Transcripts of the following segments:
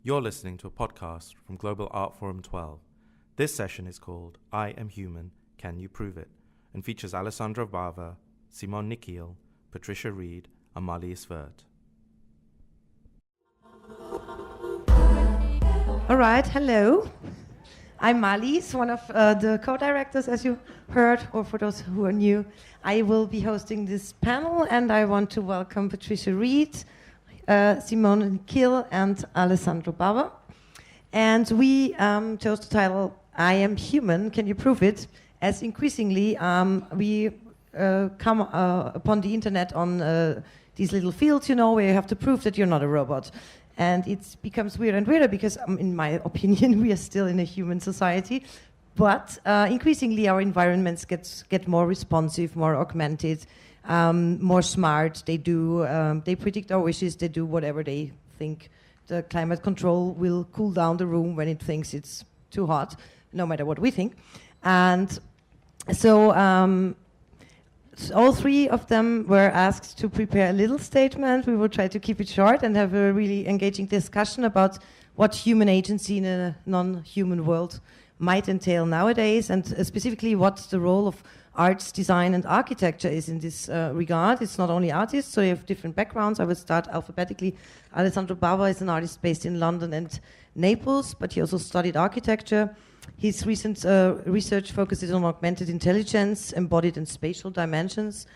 You're listening to a podcast from Global Art Forum 12. This session is called I Am Human, Can You Prove It? And features Alessandro Bava, Simone Niquille, Patricia Reed, and Marlies Wirth. All right, hello. I'm Marlies, one of the co-directors, as you heard, or for those who are new. I will be hosting this panel, and I want to welcome Patricia Reed, Simone Niquille, and Alessandro Bava. And we chose the title, I Am Human, Can You Prove It? As increasingly we come upon the internet on these little fields, where you have to prove that you're not a robot. And it becomes weirder and weirder because, in my opinion, we are still in a human society. But increasingly our environments get more responsive, more augmented, more smart. They predict our wishes. They do whatever they think. The climate control will cool down the room when it thinks it's too hot, no matter what we think. And so all three of them were asked to prepare a little statement. We will try to keep it short and have a really engaging discussion about what human agency in a non-human world might entail nowadays, and specifically what the role of arts, design, and architecture is in this regard. It's not only artists, so you have different backgrounds. I will start alphabetically. Alessandro Bava is an artist based in London and Naples, but he also studied architecture. His recent research focuses on augmented intelligence, embodied and spatial dimensions.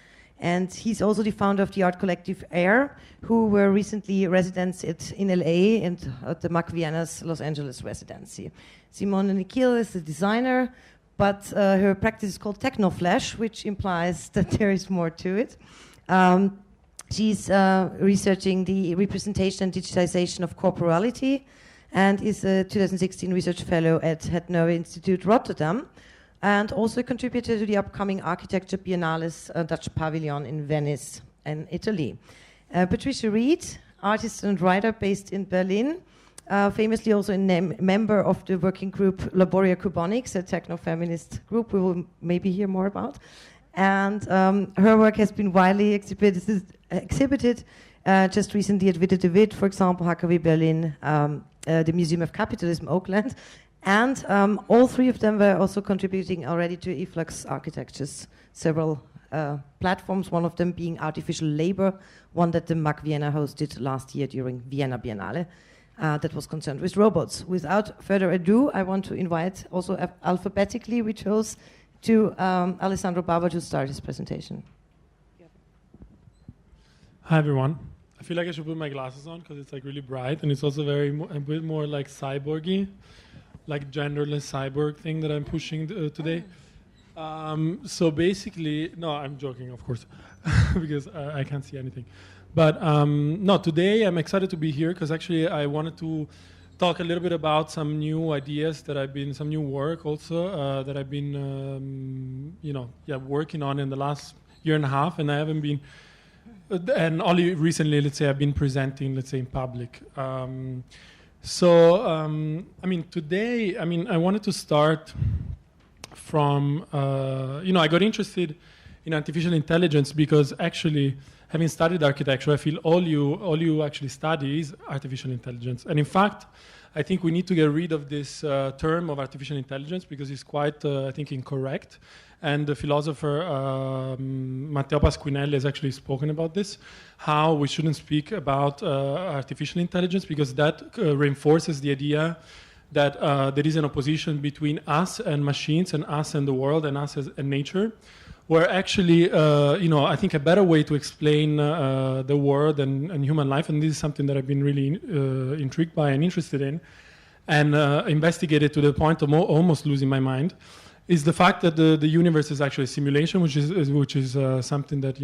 And he's also the founder of the art collective AIR, who were recently residents in LA and at the Mac Vienna's Los Angeles residency. Simone Niquille is a designer, but her practice is called Technoflash, which implies that there is more to it. She's researching the representation and digitization of corporality, and is a 2016 research fellow at Het Nieuwe Institute Rotterdam, and also a contributor to the upcoming Architecture Biennale's Dutch Pavilion in Venice and Italy. Patricia Reed, artist and writer based in Berlin, famously also a member of the working group Laboria Cubonics, a techno-feminist group we will maybe hear more about. And her work has been widely exhibited just recently at Witte de Wit, for example, HKW Berlin, the Museum of Capitalism, Oakland. And all three of them were also contributing already to Efflux Architecture's several platforms, one of them being Artificial Labor, one that the Mac Vienna hosted last year during Vienna Biennale, that was concerned with robots. Without further ado, I want to invite, also alphabetically, we chose to Alessandro Bava to start his presentation. Hi, everyone. I feel like I should put my glasses on because it's like really bright, and it's also a bit more like cyborgy, like genderless cyborg thing that I'm pushing today. So basically, no, I'm joking, of course, because I can't see anything. But no, today I'm excited to be here because actually I wanted to talk a little bit about some new ideas some new work also that I've been, working on in the last year and a half, and I haven't been. And only recently, let's say, I've been presenting, let's say, in public. Today, I wanted to start from, I got interested in artificial intelligence because actually, having studied architecture, I feel all you actually study is artificial intelligence. And in fact, I think we need to get rid of this term of artificial intelligence because it's quite, I think, incorrect. And the philosopher Matteo Pasquinelli has actually spoken about this, how we shouldn't speak about artificial intelligence because that reinforces the idea that there is an opposition between us and machines and us and the world and us and nature, where actually, I think a better way to explain the world and human life, and this is something that I've been really intrigued by and interested in, and investigated to the point of almost losing my mind, is the fact that the universe is actually a simulation, which is something that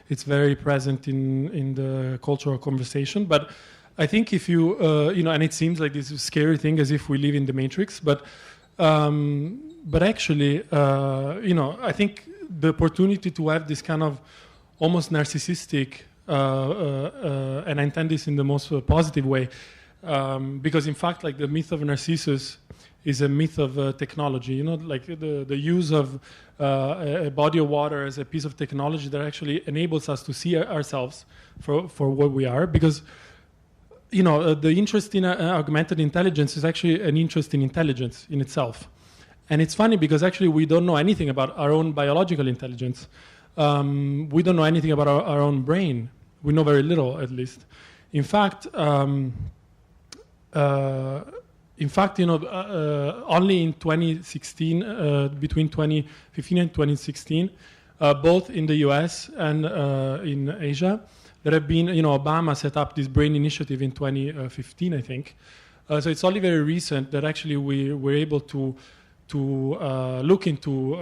it's very present in the cultural conversation. But I think if you and it seems like this scary thing as if we live in the Matrix, but actually I think the opportunity to have this kind of almost narcissistic, and I intend this in the most positive way, because in fact, like the myth of Narcissus is a myth of technology, like the use of a body of water as a piece of technology that actually enables us to see ourselves for what we are. Because the interest in augmented intelligence is actually an interest in intelligence in itself. And it's funny because actually we don't know anything about our own biological intelligence. We don't know anything about our own brain. We know very little, at least. In fact, only in 2016, between 2015 and 2016, both in the US and in Asia, there have been, Obama set up this brain initiative in 2015, I think. So it's only very recent that actually we were able to look into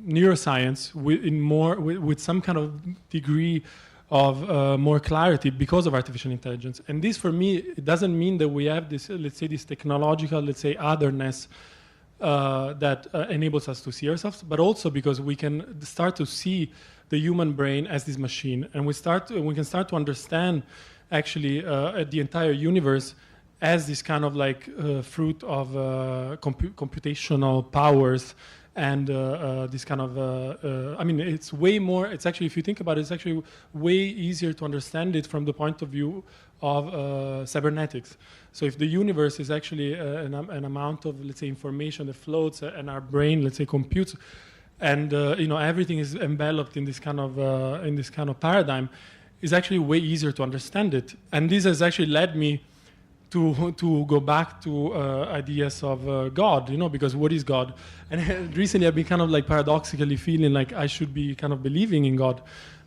neuroscience with some kind of degree of more clarity because of artificial intelligence. And this, for me, it doesn't mean that we have this, let's say, this technological, otherness that enables us to see ourselves, but also because we can start to see the human brain as this machine, and we can start to understand actually the entire universe as this kind of fruit of computational powers and this kind of it's way more, it's actually, if you think about it, it's actually way easier to understand it from the point of view of cybernetics. So if the universe is actually an amount of, let's say, information that floats and our brain, let's say, computes, and everything is enveloped in this kind of paradigm, is actually way easier to understand it. And this has actually led me to go back to ideas of God, because what is God? And recently I've been kind of paradoxically feeling like I should be kind of believing in God,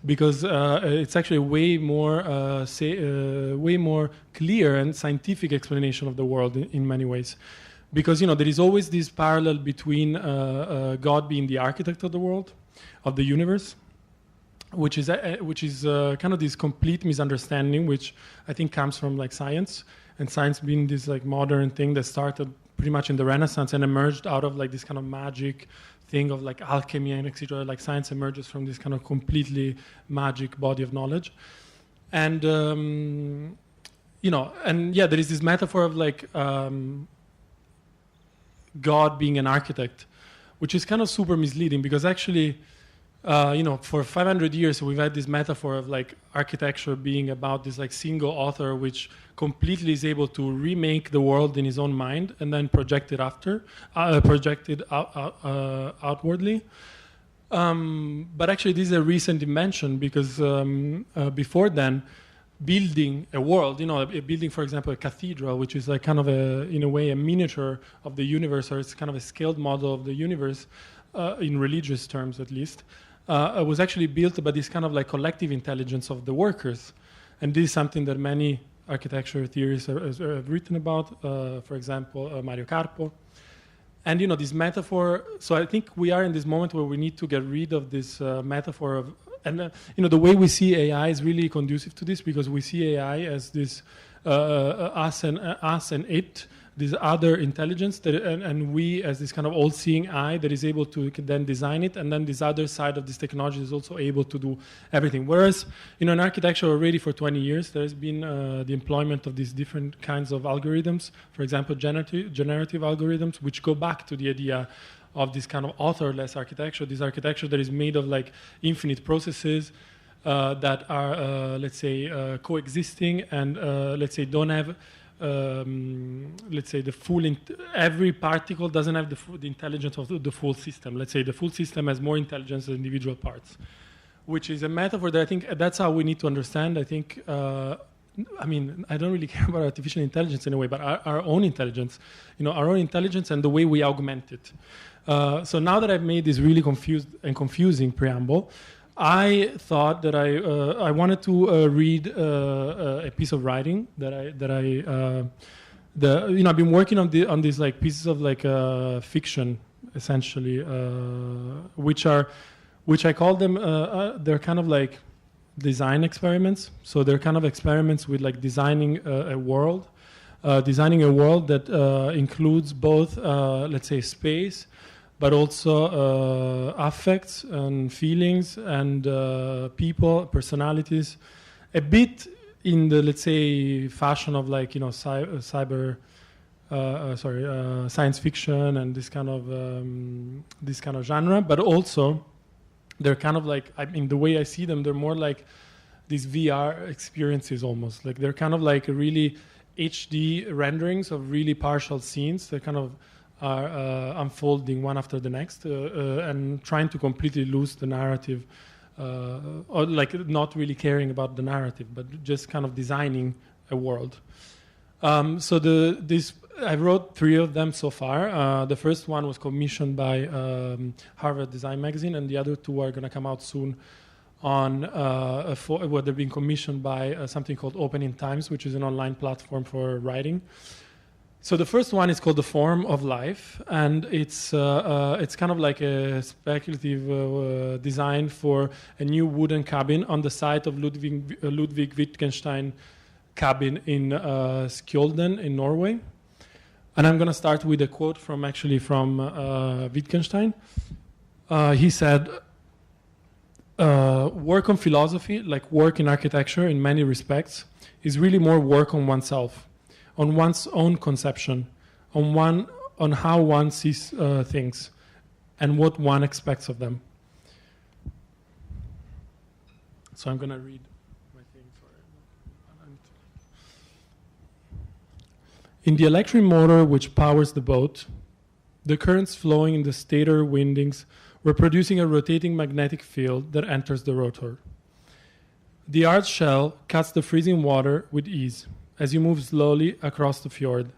because it's actually way more clear and scientific explanation of the world in many ways. Because there is always this parallel between God being the architect of the world, of the universe, which is kind of this complete misunderstanding, which I think comes from science, and science being this modern thing that started pretty much in the Renaissance and emerged out of this kind of magic thing of alchemy and etc. Science emerges from this kind of completely magic body of knowledge, and there is this metaphor of God being an architect, which is kind of super misleading, because actually, for 500 years we've had this metaphor of architecture being about this single author which completely is able to remake the world in his own mind and then project it outwardly. But actually this is a recent invention, because before then, building a world, building, for example, a cathedral, which is kind of in a way a miniature of the universe, or it's kind of a scaled model of the universe, in religious terms at least, was actually built by this kind of collective intelligence of the workers. And this is something that many architecture theorists have written about, for example, Mario Carpo. And this metaphor, so I think we are in this moment where we need to get rid of this metaphor of, and the way we see AI is really conducive to this, because we see AI as this us and it, this other intelligence, and we as this kind of all-seeing eye that is able to then design it, and then this other side of this technology is also able to do everything. Whereas in architecture already for 20 years there has been the employment of these different kinds of algorithms, for example generative algorithms, which go back to the idea of this kind of authorless architecture, this architecture that is made of infinite processes that are, let's say, coexisting and, let's say, don't have, let's say, the full, every particle doesn't have the intelligence of the full system. Let's say the full system has more intelligence than individual parts, which is a metaphor that I think that's how we need to understand. I think, I don't really care about artificial intelligence in a way, but our own intelligence, our own intelligence and the way we augment it. So now that I've made this really confusing preamble, I thought that I wanted to read a piece of writing I've been working on these pieces of fiction, essentially, which I call them they're kind of design experiments. So they're kind of experiments with designing a world that includes both let's say space, but also affects and feelings and people, personalities, a bit in the, let's say, fashion of science fiction and this kind of genre, but also they're kind of the way I see them, they're more these VR experiences almost. Like they're kind of like a really HD renderings of really partial scenes that kind of are unfolding one after the next and trying to completely lose the narrative or like not really caring about the narrative, but just kind of designing a world. I wrote 3 of them so far. The first one was commissioned by Harvard Design Magazine, and the other 2 are going to come out soon on where they're being commissioned by something called Opening Times, which is an online platform for writing. So the first one is called The Form of Life, and it's kind of like a speculative design for a new wooden cabin on the site of Ludwig Wittgenstein cabin in Skjolden in Norway. And I'm going to start with a quote from Wittgenstein. He said, work on philosophy, like work in architecture in many respects, is really more work on oneself, on one's own conception, on how one sees things, and what one expects of them. So I'm going to read my thing. In the electric motor which powers the boat, the currents flowing in the stator windings were producing a rotating magnetic field that enters the rotor. The hard shell cuts the freezing water with ease as you move slowly across the fjord,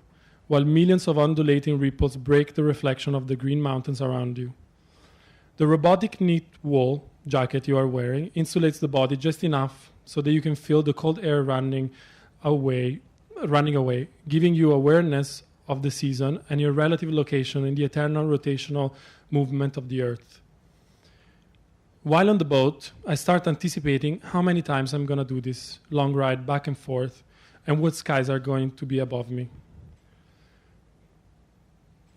while millions of undulating ripples break the reflection of the green mountains around you. The robotic knit wool jacket you are wearing insulates the body just enough so that you can feel the cold air running away, giving you awareness of the season and your relative location in the eternal rotational movement of the earth. While on the boat, I start anticipating how many times I'm going to do this long ride back and forth and what skies are going to be above me.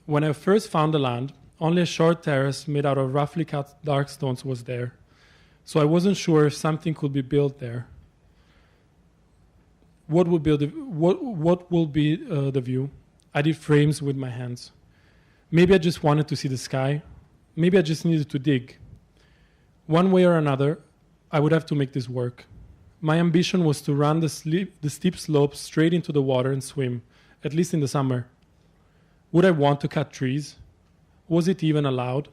When I first found the land, only a short terrace made out of roughly cut dark stones was there, so I wasn't sure if something could be built there. What will be the view? I did frames with my hands. Maybe I just wanted to see the sky. Maybe I just needed to dig. One way or another, I would have to make this work. My ambition was to run the steep slopes straight into the water and swim, at least in the summer. Would I want to cut trees? Was it even allowed?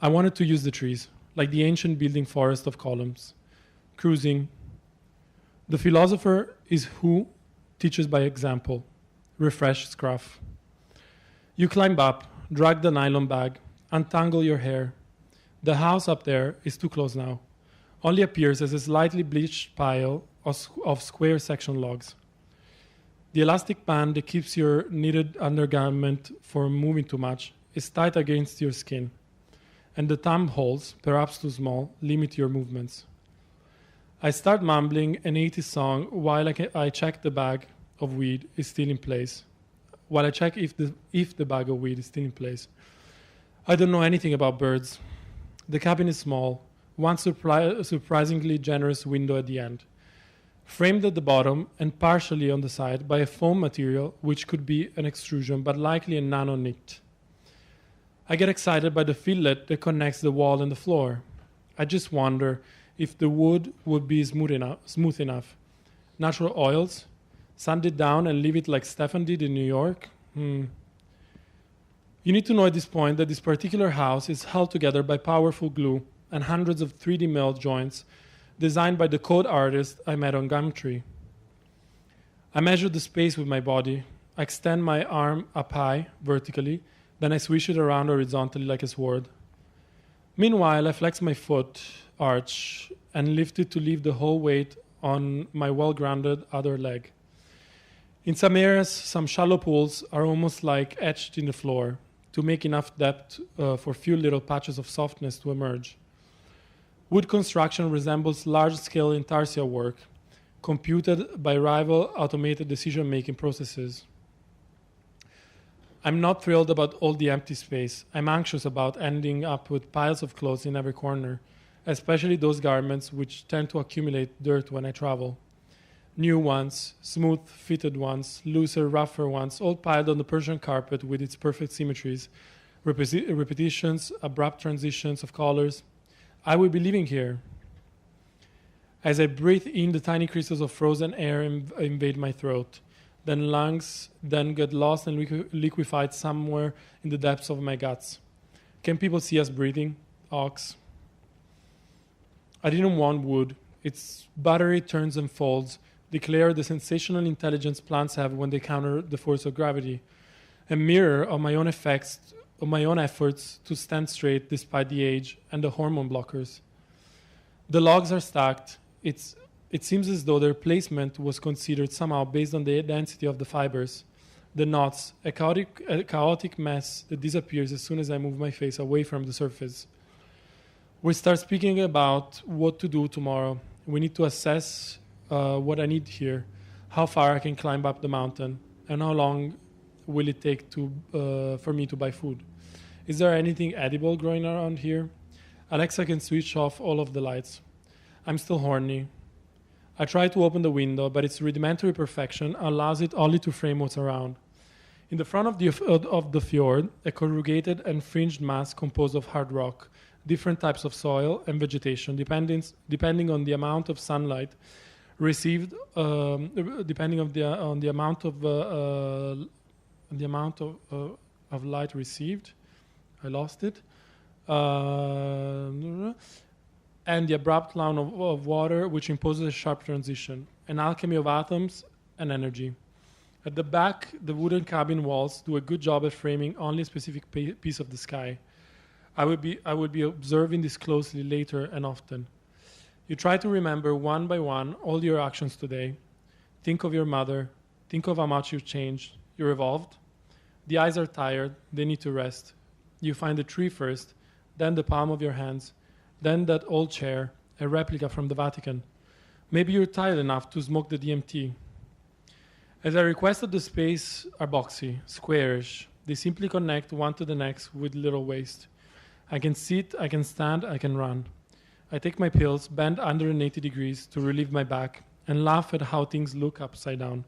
I wanted to use the trees, like the ancient building forest of columns. Cruising. The philosopher is who teaches by example. Refresh scruff. You climb up, drag the nylon bag, untangle your hair. The house up there is too close now. Only appears as a slightly bleached pile of square section logs. The elastic band that keeps your knitted undergarment from moving too much is tight against your skin, and the thumb holes, perhaps too small, limit your movements. I start mumbling an 80s song while I check the bag of weed is still in place. While I check if the bag of weed is still in place. I don't know anything about birds. The cabin is small, one surprisingly generous window at the end, framed at the bottom and partially on the side by a foam material which could be an extrusion but likely a nano knit. I get excited by the fillet that connects the wall and the floor. I just wonder if the wood would be smooth enough. Natural oils, sand it down and leave it like Stefan did in New York? You need to know at this point that this particular house is held together by powerful glue and hundreds of 3D mill joints designed by the code artist I met on Gumtree. I measure the space with my body. I extend my arm up high, vertically, then I swish it around horizontally like a sword. Meanwhile, I flex my foot arch and lift it to leave the whole weight on my well-grounded other leg. In some areas, some shallow pools are almost like etched in the floor to make enough depth for few little patches of softness to emerge. Wood construction resembles large-scale intarsia work, computed by rival automated decision-making processes. I'm not thrilled about all the empty space. I'm anxious about ending up with piles of clothes in every corner, especially those garments which tend to accumulate dirt when I travel. New ones, smooth, fitted ones, looser, rougher ones, all piled on the Persian carpet with its perfect symmetries, repetitions, abrupt transitions of colors. I will be living here. As I breathe in, the tiny crystals of frozen air invade my throat. Then lungs then get lost and liquefied somewhere in the depths of my guts. Can people see us breathing? Ox. I didn't want wood. Its buttery turns and folds declare the sensational intelligence plants have when they counter the force of gravity. A mirror of my own efforts to stand straight despite the age and the hormone blockers. The logs are stacked. It seems as though their placement was considered somehow based on the density of the fibers. The knots, a chaotic mess that disappears as soon as I move my face away from the surface. We start speaking about what to do tomorrow. We need to assess what I need here, how far I can climb up the mountain, and how long will it take for me to buy food. Is there anything edible growing around here? Alexa can switch off all of the lights. I'm still horny. I try to open the window, but its rudimentary perfection allows it only to frame what's around. In the front of the fjord, a corrugated and fringed mass composed of hard rock, different types of soil and vegetation, depending on the amount of sunlight received, depending on the amount of light received. I lost it. And the abrupt line of water, which imposes a sharp transition, an alchemy of atoms and energy. At the back, the wooden cabin walls do a good job at framing only a specific piece of the sky. I will be observing this closely later and often. You try to remember one by one all your actions today. Think of your mother. Think of how much you've changed. You're evolved. The eyes are tired. They need to rest. You find the tree first, then the palm of your hands, then that old chair, a replica from the Vatican. Maybe you're tired enough to smoke the DMT. As I requested, the space are boxy, squarish. They simply connect one to the next with little waste. I can sit, I can stand, I can run. I take my pills, bend 180 degrees to relieve my back, and laugh at how things look upside down.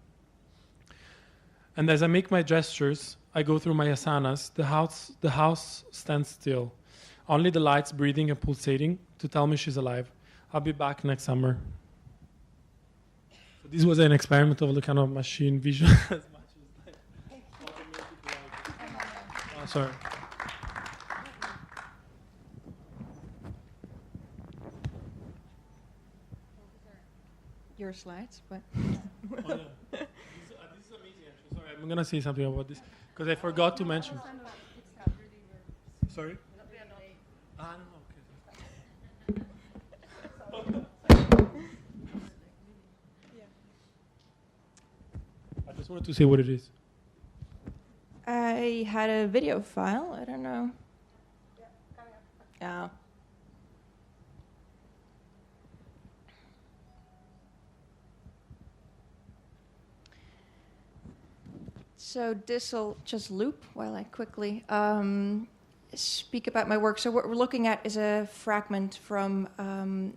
And as I make my gestures, I go through my asanas. The house stands still. Only the lights breathing and pulsating to tell me she's alive. I'll be back next summer. So this was an experiment of the kind of machine vision. As much as like sorry. Your slides, but Oh, yeah. This is amazing, actually. Sorry, I'm going to say something about this because I forgot to mention. Sorry? No, I just wanted to say what it is. I had a video file. I don't know. Yeah. So this will just loop while I quickly speak about my work. So what we're looking at is a fragment from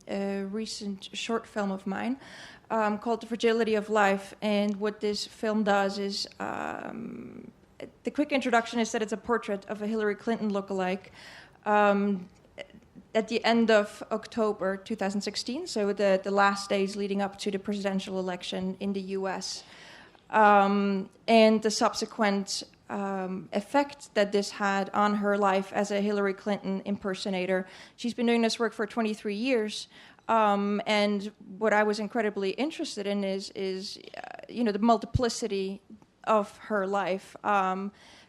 a recent short film of mine called The Fragility of Life. And what this film does is, the quick introduction is that it's a portrait of a Hillary Clinton lookalike at the end of October 2016, so the last days leading up to the presidential election in the US. And the subsequent effect that this had on her life as a Hillary Clinton impersonator. She's been doing this work for 23 years. And what I was incredibly interested in is the multiplicity of her life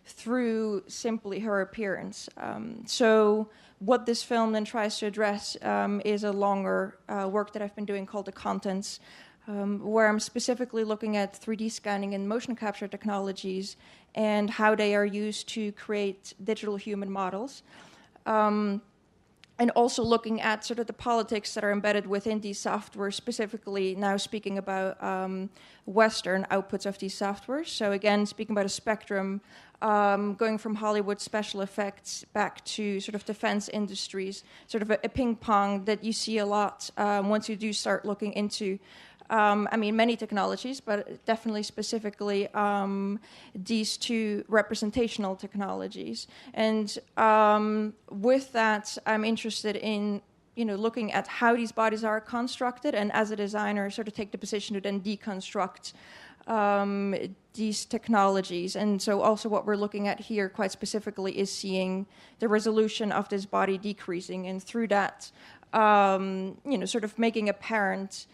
through simply her appearance. So what this film then tries to address is a longer work that I've been doing called The Contents, where I'm specifically looking at 3D scanning and motion capture technologies and how they are used to create digital human models. And also looking at sort of the politics that are embedded within these softwares, specifically now speaking about Western outputs of these softwares. So again, speaking about a spectrum, going from Hollywood special effects back to sort of defense industries, sort of a ping pong that you see a lot once you do start looking into many technologies, but definitely specifically these two representational technologies. And with that, I'm interested in looking at how these bodies are constructed, and as a designer, sort of take the position to then deconstruct these technologies. And so also what we're looking at here quite specifically is seeing the resolution of this body decreasing, and through that, sort of making apparent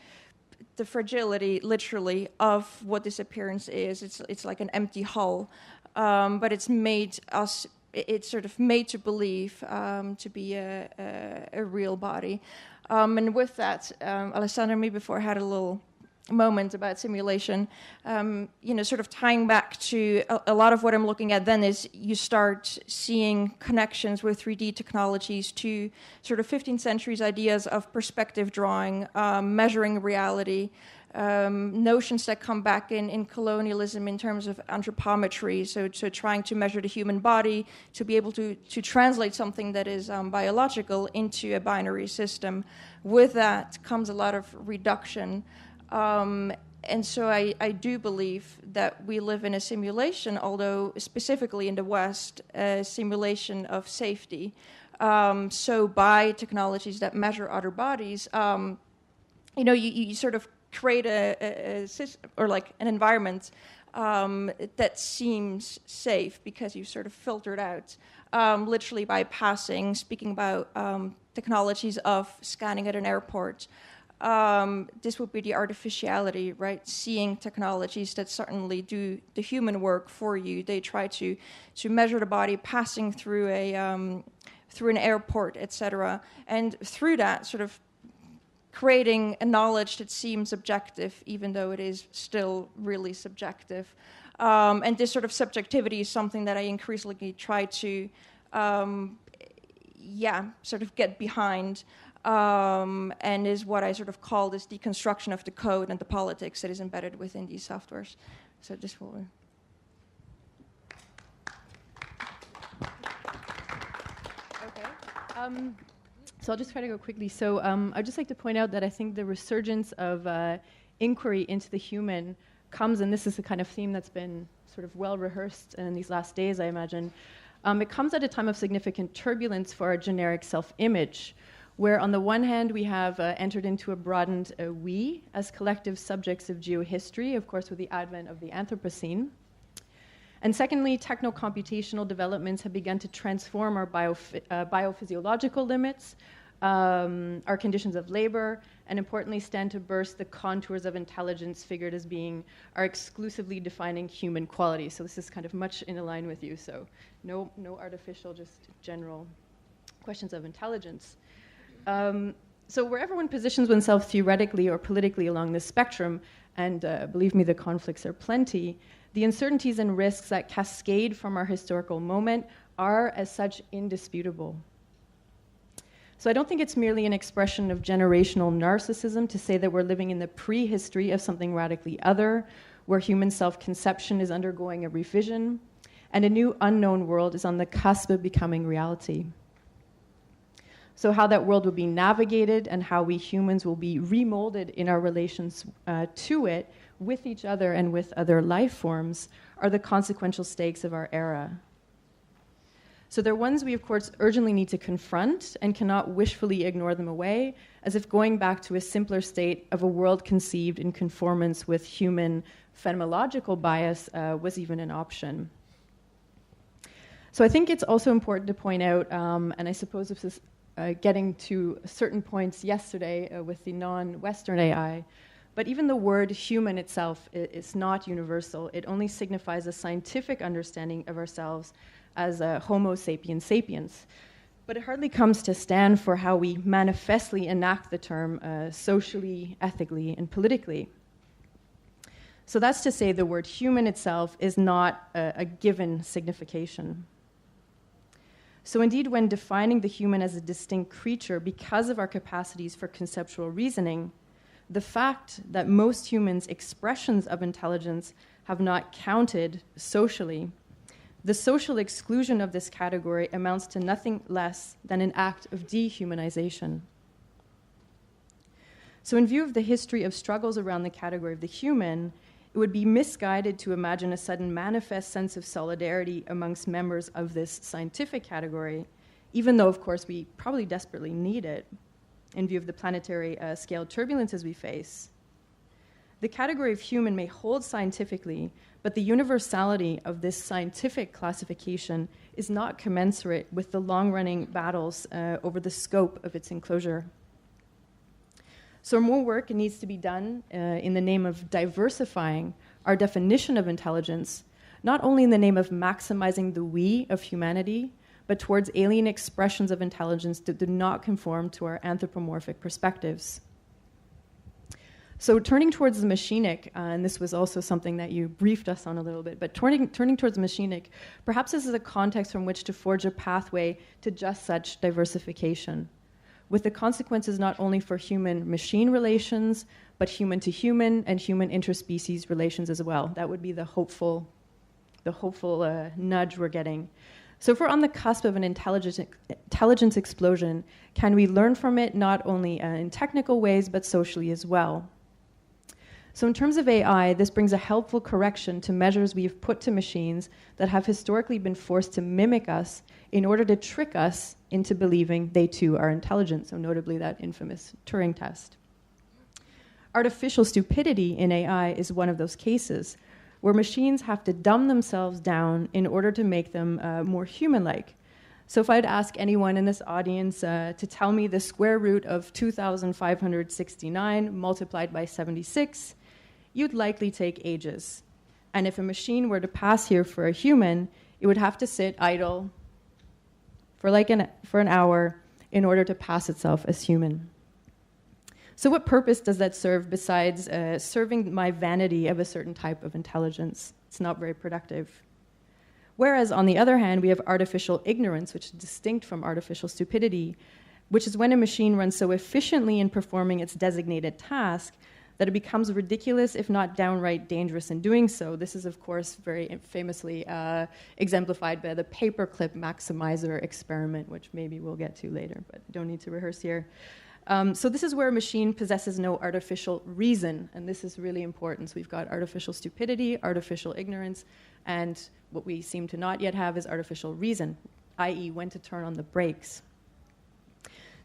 the fragility, literally, of what this appearance is. It's like an empty hull, but it's sort of made to believe to be a real body. And with that, Alessandro, me before had a little moment about simulation, sort of tying back to a lot of what I'm looking at then is you start seeing connections with 3D technologies to sort of 15th century's ideas of perspective drawing, measuring reality, notions that come back in colonialism in terms of anthropometry, so trying to measure the human body, to be able to translate something that is biological into a binary system. With that comes a lot of reduction. And so I do believe that we live in a simulation, although specifically in the West, a simulation of safety. So by technologies that measure other bodies, you sort of create a system or like an environment that seems safe because you sort of filtered out, literally by speaking about technologies of scanning at an airport. This would be the artificiality, right? Seeing technologies that certainly do the human work for you. They try to measure the body passing through through an airport, etc. And through that, sort of creating a knowledge that seems objective, even though it is still really subjective. And this sort of subjectivity is something that I increasingly try to, sort of get behind. And is what I sort of call this deconstruction of the code and the politics that is embedded within these softwares. So this will... Okay. So I'll just try to go quickly. So I'd just like to point out that I think the resurgence of inquiry into the human comes, and this is a kind of theme that's been sort of well rehearsed in these last days, I imagine. It comes at a time of significant turbulence for our generic self-image, where on the one hand we have entered into a broadened we as collective subjects of geohistory, of course with the advent of the Anthropocene. And secondly, techno-computational developments have begun to transform our biophysiological limits, our conditions of labor, and importantly stand to burst the contours of intelligence figured as being our exclusively defining human qualities. So this is kind of much in line with you, so no artificial, just general questions of intelligence. So wherever one positions oneself theoretically or politically along this spectrum, and believe me, the conflicts are plenty, the uncertainties and risks that cascade from our historical moment are, as such, indisputable. So I don't think it's merely an expression of generational narcissism to say that we're living in the prehistory of something radically other, where human self-conception is undergoing a revision, and a new unknown world is on the cusp of becoming reality. So how that world will be navigated and how we humans will be remolded in our relations to it, with each other and with other life forms, are the consequential stakes of our era. So they're ones we, of course, urgently need to confront and cannot wishfully ignore them away, as if going back to a simpler state of a world conceived in conformance with human phenomenological bias was even an option. So I think it's also important to point out, and I suppose this is getting to certain points yesterday with the non-Western AI, but even the word human itself is not universal. It only signifies a scientific understanding of ourselves as a Homo sapiens sapiens. But it hardly comes to stand for how we manifestly enact the term socially, ethically, and politically. So that's to say the word human itself is not a given signification. So indeed, when defining the human as a distinct creature because of our capacities for conceptual reasoning, the fact that most humans' expressions of intelligence have not counted socially, the social exclusion of this category amounts to nothing less than an act of dehumanization. So in view of the history of struggles around the category of the human, it would be misguided to imagine a sudden manifest sense of solidarity amongst members of this scientific category, even though, of course, we probably desperately need it. in view of the planetary scale turbulences we face. The category of human may hold scientifically, but the universality of this scientific classification is not commensurate with the long-running battles over the scope of its enclosure. So more work needs to be done in the name of diversifying our definition of intelligence, not only in the name of maximizing the we of humanity, but towards alien expressions of intelligence that do not conform to our anthropomorphic perspectives. So turning towards the machinic, and this was also something that you briefed us on a little bit, but turning towards the machinic, perhaps this is a context from which to forge a pathway to just such diversification, with the consequences not only for human-machine relations, but human-to-human and human interspecies relations as well. That would be the hopeful nudge we're getting. So if we're on the cusp of an intelligence explosion, can we learn from it not only in technical ways, but socially as well? So in terms of AI, this brings a helpful correction to measures we have put to machines that have historically been forced to mimic us in order to trick us into believing they too are intelligent, so notably that infamous Turing test. Artificial stupidity in AI is one of those cases, where machines have to dumb themselves down in order to make them more human-like. So if I'd ask anyone in this audience to tell me the square root of 2,569 multiplied by 76, you'd likely take ages. And if a machine were to pass here for a human, it would have to sit idle for an hour in order to pass itself as human. So what purpose does that serve besides serving my vanity of a certain type of intelligence? It's not very productive. Whereas, on the other hand, we have artificial ignorance, which is distinct from artificial stupidity, which is when a machine runs so efficiently in performing its designated task that it becomes ridiculous, if not downright dangerous in doing so. This is, of course, very famously exemplified by the paperclip maximizer experiment, which maybe we'll get to later, but don't need to rehearse here. So this is where a machine possesses no artificial reason, and this is really important. So we've got artificial stupidity, artificial ignorance, and what we seem to not yet have is artificial reason, i.e. when to turn on the brakes.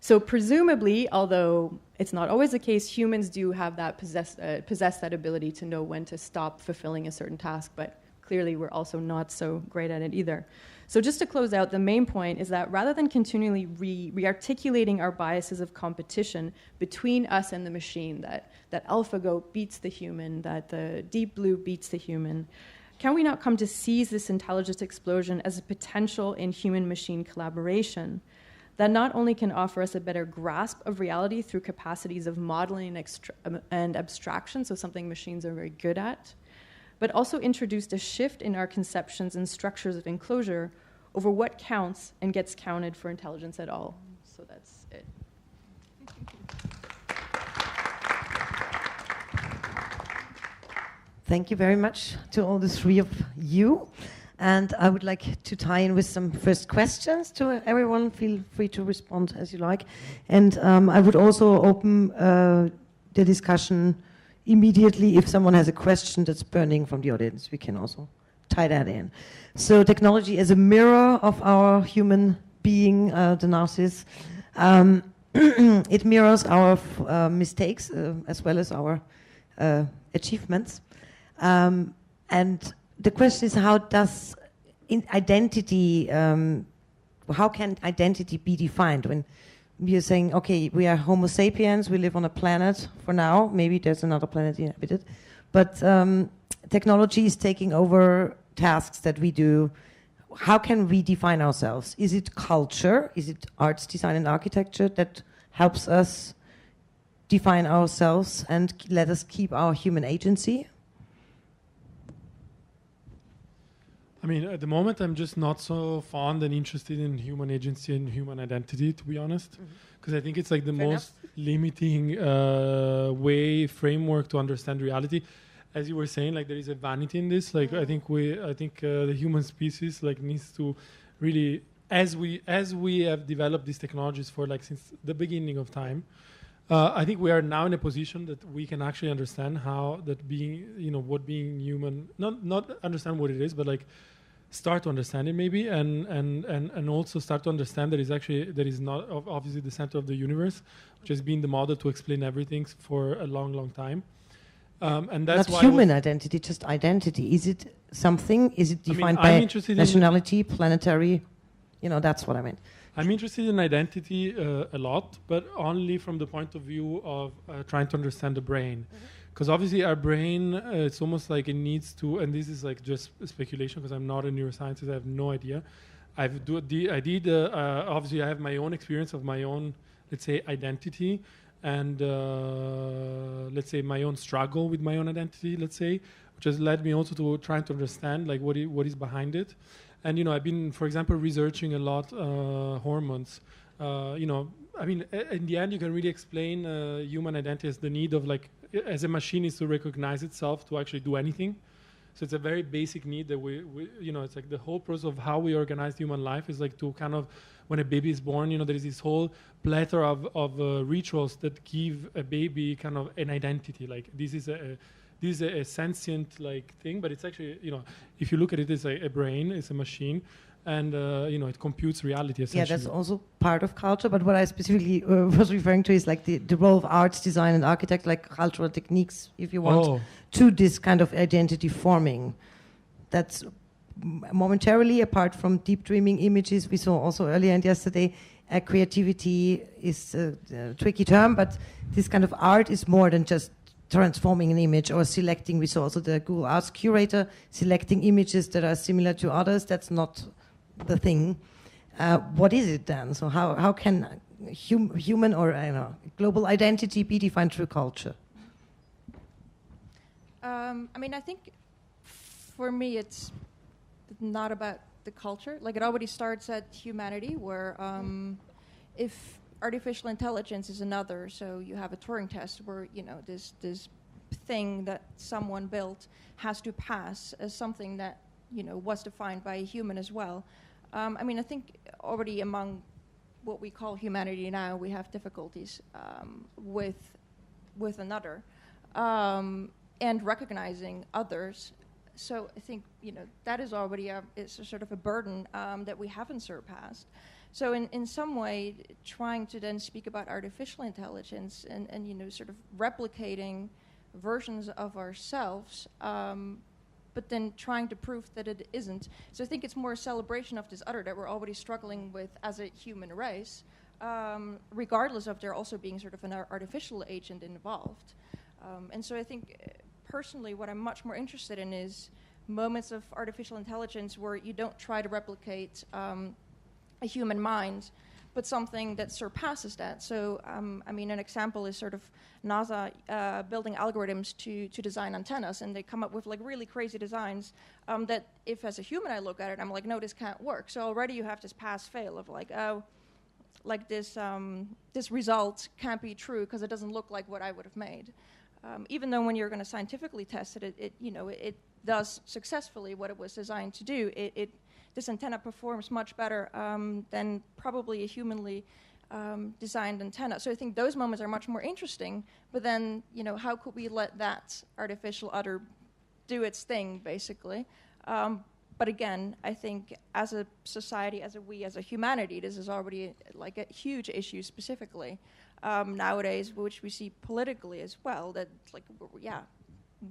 So presumably, although it's not always the case, humans do have that possess that ability to know when to stop fulfilling a certain task, but clearly we're also not so great at it either. So just to close out, the main point is that rather than continually re-articulating our biases of competition between us and the machine, that AlphaGo beats the human, that the Deep Blue beats the human, can we not come to seize this intelligence explosion as a potential in human-machine collaboration that not only can offer us a better grasp of reality through capacities of modeling and abstraction, so something machines are very good at, but also introduced a shift in our conceptions and structures of enclosure over what counts and gets counted for intelligence at all. So that's it. Thank you very much to all the three of you. And I would like to tie in with some first questions to everyone. Feel free to respond as you like. And I would also open the discussion immediately. If someone has a question that's burning from the audience, we can also tie that in. So technology as a mirror of our human being, the narcissist. It mirrors our mistakes as well as our achievements. And the question is, how does identity, how can identity be defined? When we are saying, okay, we are Homo sapiens, we live on a planet for now, maybe there's another planet inhabited, but technology is taking over tasks that we do. How can we define ourselves? Is it culture? Is it arts, design, and architecture that helps us define ourselves and let us keep our human agency? I mean, at the moment, I'm just not so fond and interested in human agency and human identity, to be honest, because I think it's like the most limiting framework to understand reality. As you were saying, like there is a vanity in this. Like I think the human species like needs to really, as we have developed these technologies for like since the beginning of time, I think we are now in a position that we can actually understand how that being, what being human, not understand what it is, but like start to understand it maybe, and also start to understand that is not obviously the center of the universe, which has been the model to explain everything for a long time. And that's not why human identity, just identity. Is it something? Is it defined by nationality, planetary? That's what I meant. I'm interested in identity a lot, but only from the point of view of trying to understand the brain. Because obviously our brain, it's almost like it needs to, and this is like just speculation because I'm not a neuroscientist, I have no idea. Obviously I have my own experience of my own, let's say, identity, and let's say my own struggle with my own identity, let's say, which has led me also to trying to understand like what is behind it. And I've been, for example, researching a lot hormones. In the end, you can really explain human identity as the need of as a machine is to recognize itself to actually do anything. So it's a very basic need that we it's like the whole process of how we organize human life is like to kind of, when a baby is born, there is this whole plethora of rituals that give a baby kind of an identity. Like this is a sentient thing, but it's actually, if you look at it as a brain, it's a machine, and it computes reality essentially. Yeah, that's also part of culture, but what I specifically was referring to is like the role of arts, design, and architect, like cultural techniques, if you want, to this kind of identity forming. That's momentarily, apart from deep dreaming images we saw also earlier and yesterday. Creativity is a tricky term, but this kind of art is more than just transforming an image or selecting. We saw also the Google Arts curator selecting images that are similar to others. That's not the thing. What is it then? So how can human or global identity be defined through culture? I think for me it's not about the culture. Like it already starts at humanity, where if artificial intelligence is another, so you have a Turing test where this thing that someone built has to pass as something that was defined by a human as well. I think already among what we call humanity now, we have difficulties with another and recognizing others. So I think that is already it's a sort of a burden that we haven't surpassed. So in some way, trying to then speak about artificial intelligence and sort of replicating versions of ourselves, but then trying to prove that it isn't. So I think it's more a celebration of this other that we're already struggling with as a human race, regardless of there also being sort of an artificial agent involved. And so I think personally what I'm much more interested in is moments of artificial intelligence where you don't try to replicate a human mind, but something that surpasses that. So, an example is sort of NASA building algorithms to design antennas, and they come up with really crazy designs that if as a human I look at it, I'm like, no, this can't work. So already you have this pass-fail of this result can't be true because it doesn't look like what I would have made. Even though when you're going to scientifically test it, it does successfully what it was designed to do. This antenna performs much better than probably a humanly designed antenna. So I think those moments are much more interesting. But then, how could we let that artificial other do its thing, basically? But again, I think as a society, as a humanity, this is already a huge issue specifically nowadays, which we see politically as well. That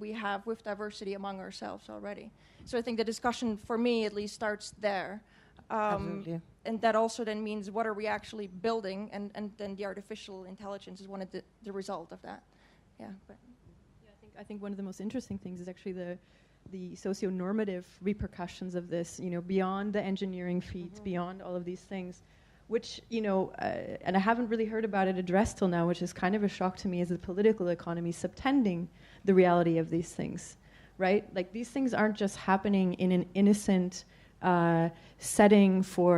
we have with diversity among ourselves already. So I think the discussion, for me at least, starts there. Absolutely. And that also then means what are we actually building, and then the artificial intelligence is one of the result of that. Yeah. But. I think one of the most interesting things is actually the socio-normative repercussions of this, beyond the engineering feats, beyond all of these things, which, and I haven't really heard about it addressed till now, which is kind of a shock to me, as the political economy subtending the reality of these things, right? Like, these things aren't just happening in an innocent setting for